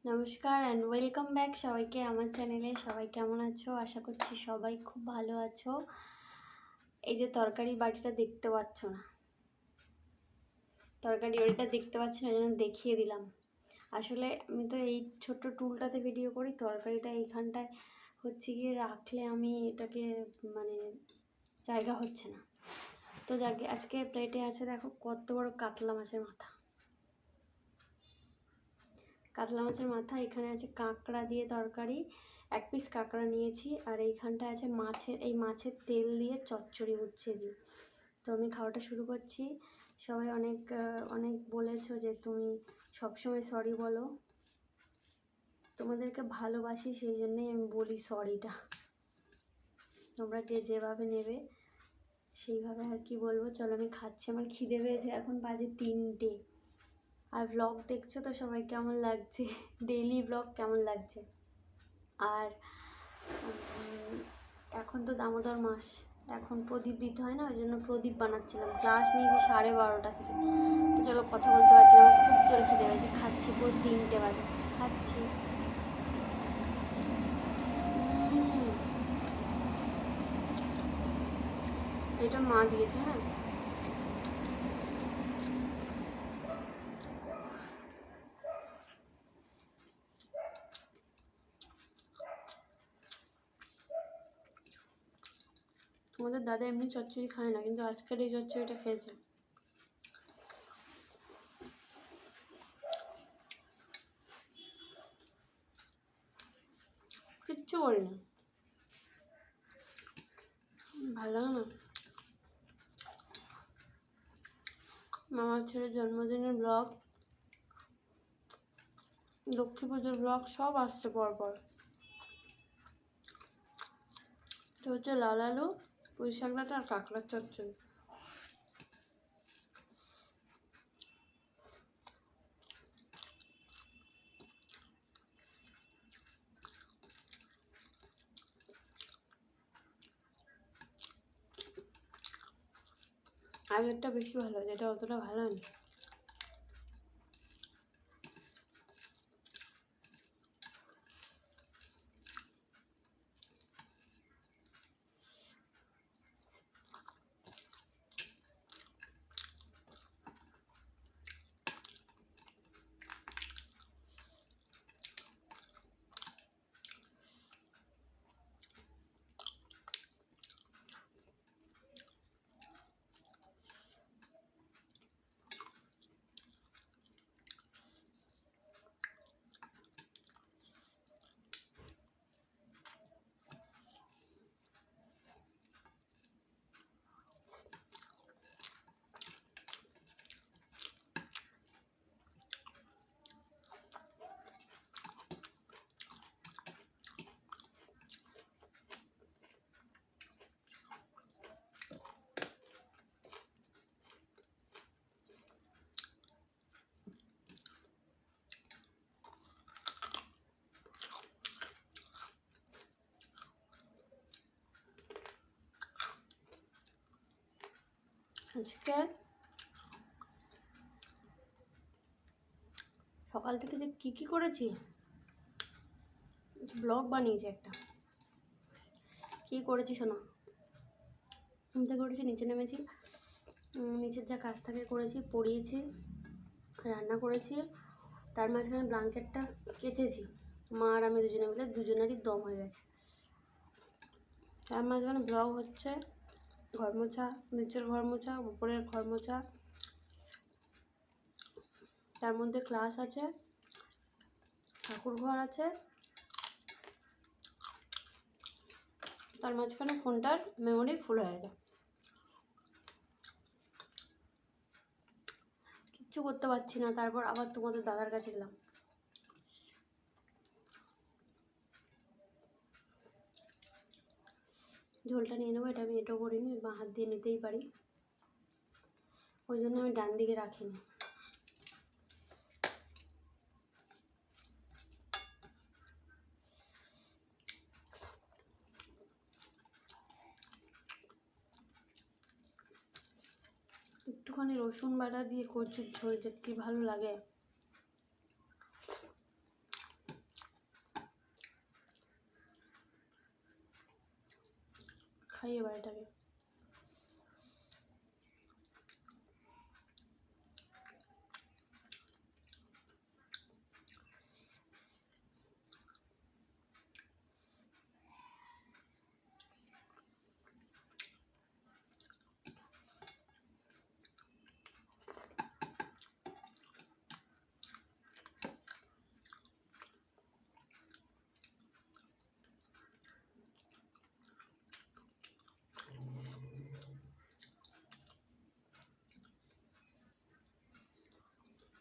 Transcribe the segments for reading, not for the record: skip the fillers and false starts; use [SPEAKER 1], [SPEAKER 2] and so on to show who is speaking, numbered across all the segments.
[SPEAKER 1] নমস্কার and welcome back সবাইকে আমার চ্যানেলে। সবাই কেমন আছো? আশা করছি সবাই খুব ভালো আছো। এই যে তরকারির বাটিটা দেখতে পাচ্ছ না, তরকারি ওইটা দেখতে পাচ্ছি না, জন্য দেখিয়ে দিলাম। আসলে আমি তো এই ছোট্ট টুলটাতে ভিডিও করি, তরকারিটা এইখানটায় হচ্ছে গিয়ে রাখলে আমি এটাকে মানে জায়গা হচ্ছে না। তো যাকে আজকে প্লেটে আছে দেখো কত বড় কাতলা মাছের মাথা। কাতলা মাছের মাথা, এখানে আছে কাঁকড়া দিয়ে তরকারি, এক পিস কাঁকড়া নিয়েছি, আর এইখানটায় আছে মাছের তেল দিয়ে চচ্চড়ি উচ্ছে দিয়ে। তো আমি খাওয়াটা শুরু করছি। সবাই অনেক বলেছো যে তুমি সবসময় সরি বলো, তোমাদেরকে ভালোবাসি সেই জন্যই আমি বলি সরিটা। তোমরা যে যেভাবে নেবে সেইভাবে আর কি বলবো। চলো আমি খাচ্ছি, আমার খিদে পেয়েছে, এখন বাজে 3টে। আর ব্লগ দেখছো তো সবাই, কেমন লাগছে ডেইলি ব্লগ কেমন লাগছে? আর এখন তো দামোদর মাস, এখন প্রদীপ দিতে হয় না, ওই জন্য প্রদীপ বানাচ্ছিলাম। ক্লাস নিয়েছি 12:30 থেকে। তো চলো কথা বলতে পারছি না, আমার খুব জোর খিদে পেয়েছে। খাচ্ছি, পুরো 3টে বাজে খাচ্ছি। এটা মা দিয়েছে। হ্যাঁ, তোমাদের দাদা এমনি চচ্চড়ি খায় না, কিন্তু আজকের এই চচ্চড়িটা খেয়েছে। কিচ্ছু করিনি, ভালো লাগে না। মামার ছেলের জন্মদিনের ব্লগ, লক্ষ্মী পুজোর ব্লগ সব আসছে পরপর। তো হচ্ছে লাল আলু, পুঁই শাক ডাঁটা আর কাঁকড়ার চচ্চড়ি। আগেরটা বেশি ভালো, যেটা অতটা ভালো না। আজকে সকাল থেকে যে কী করেছি, ব্লগ বানিয়েছি একটা। কী করেছি শোনো, ঘুমতে করেছি, নিচে নেমেছি, নিচের যা কাজ থাকে করেছি, পড়িয়েছি, রান্না করেছি, তার মাঝখানে ব্ল্যাঙ্কেটটা কেচেছি। মা আর আমি দুজনে মিলে, দুজনেরই দম হয়ে গেছে। তার মাঝখানে ব্লগ হচ্ছে, ঘর মোছা, নিচের ঘর মোছা, উপরের ঘর মোছা, তার মধ্যে ক্লাস আছে, ঠাকুর ঘর আছে, তার মাঝখানে ফোনটার মেমোরি ফুল হয়ে যায়। কিচ্ছু করতে পারছি না। তারপর আবার তোমাদের দাদার কাছে গেলাম। ঝোলটা নিয়ে নেবো, এটা আমি এটাও করিনি, বা হাত দিয়ে নিতেই পারি, ওই জন্য আমি ডান দিকে রাখিনি। একটু একটুখানি রসুন বাটা দিয়ে কচুর ঝোল যে কি ভালো লাগে। খাই এবার এটাকে।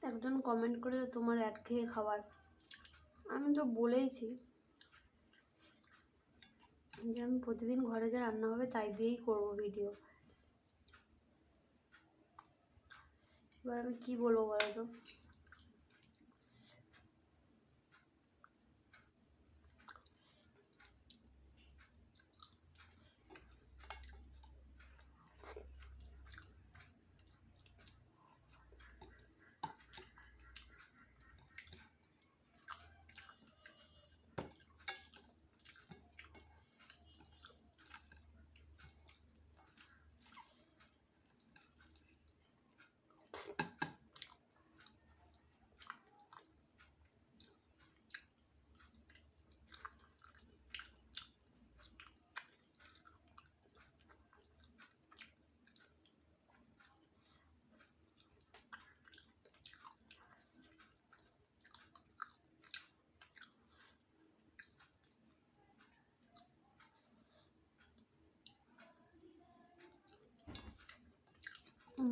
[SPEAKER 1] একজন কমেন্ট করে তোমার একঘেয়ে খাবার, আমি তো বলেইছি যে আমি প্রতিদিন ঘরে যা রান্না হবে তাই দিয়েই করবো ভিডিও। এবার আমি কি বলবো বলো তো।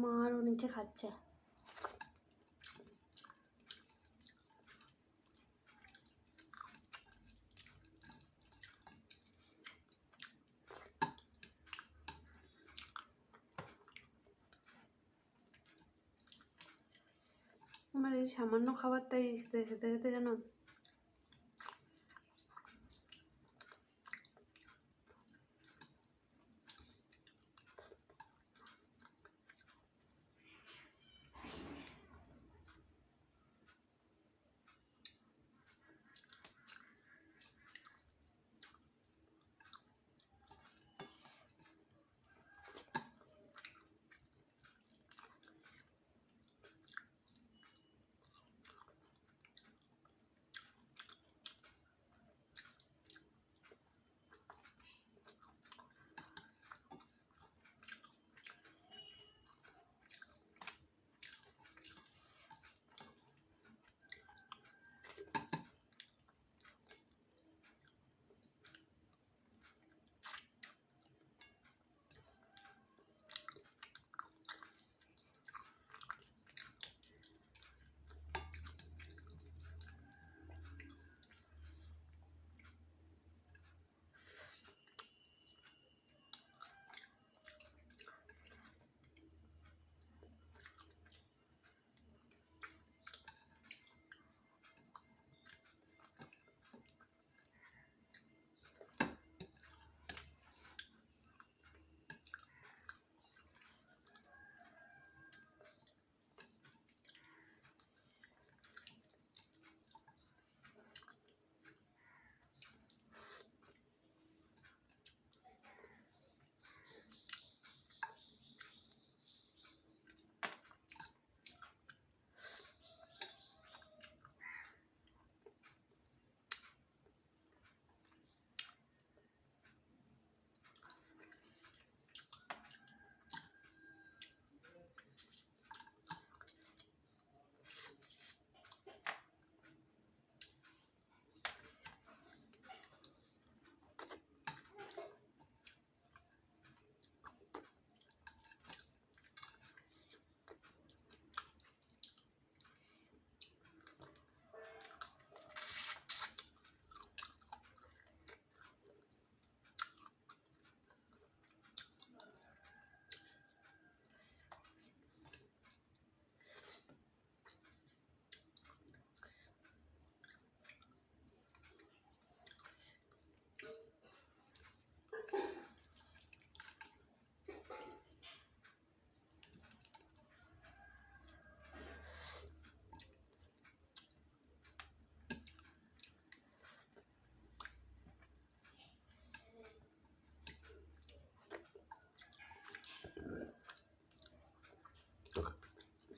[SPEAKER 1] মা আরও নিচে খাচ্ছে। আমার এই সামান্য খাবারটাই খেতে খেতে যেন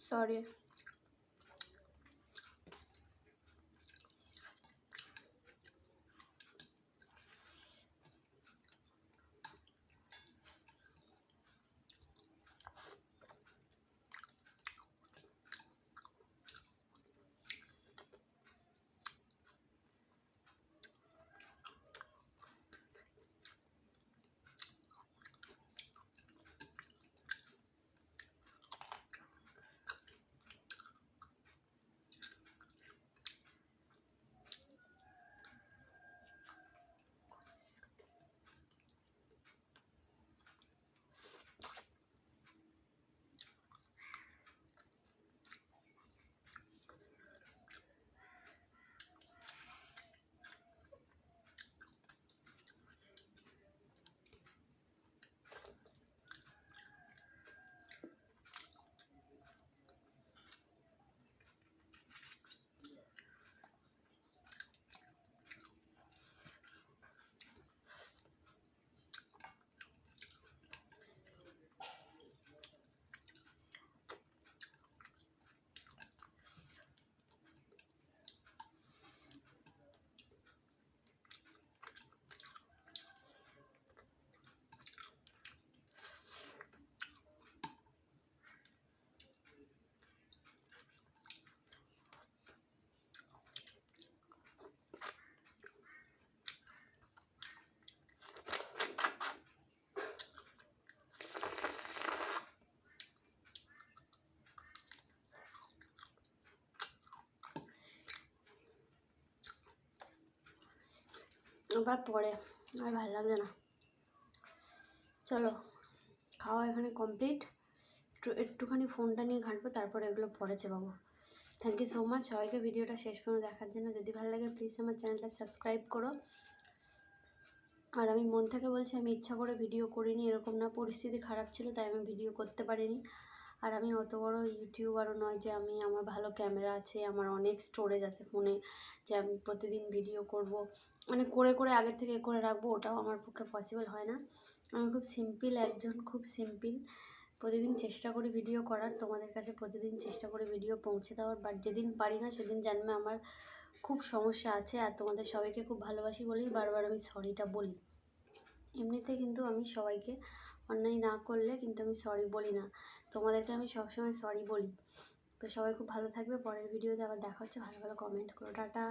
[SPEAKER 1] সরি। আবার পরে আর ভালো লাগছে না। চলো খাওয়া এখানে কমপ্লিট। একটুখানি ফোনটা নিয়ে ঘাঁটবো, তারপরে এগুলো পরে চাপাবো। থ্যাংক ইউ সো মাচ সবাইকে ভিডিওটা শেষ পর্যন্ত দেখার জন্য। যদি ভালো লাগে প্লিজ আমার চ্যানেলটা সাবস্ক্রাইব করো। আর আমি মন থেকে বলছি, আমি ইচ্ছা করে ভিডিও করিনি, এরকম না, পরিস্থিতি খারাপ ছিল তাই আমি ভিডিও করতে পারিনি। আর আমি অত বড় ইউটিউবারও নয় যে আমি, আমার ভালো ক্যামেরা আছে, আমার অনেক স্টোরেজ আছে ফোনে যে আমি প্রতিদিন ভিডিও করব, মানে করে করে আগের থেকে করে রাখবো, ওটাও আমার পক্ষে পসিবল হয় না। আমি খুব সিম্পল একজন, খুব সিম্পল। প্রতিদিন চেষ্টা করি ভিডিও করার, তোমাদের কাছে প্রতিদিন চেষ্টা করি ভিডিও পৌঁছে দেওয়ার, বাট যেদিন পারি না সেদিন জানবে আমার খুব সমস্যা আছে। আর তোমাদের সবাইকে খুব ভালোবাসি বলেই বারবার আমি সরিটা বলি। এমনিতে কিন্তু আমি সবাইকে অন্যায় না করলে কিন্তু আমি সরি বলি না, তোমাদেরকে আমি সবসময় সরি বলি। তো সবাই খুব ভালো থাকবে, পরের ভিডিওতে আবার দেখা হচ্ছে। ভালো ভালো কমেন্ট করো, টাটা।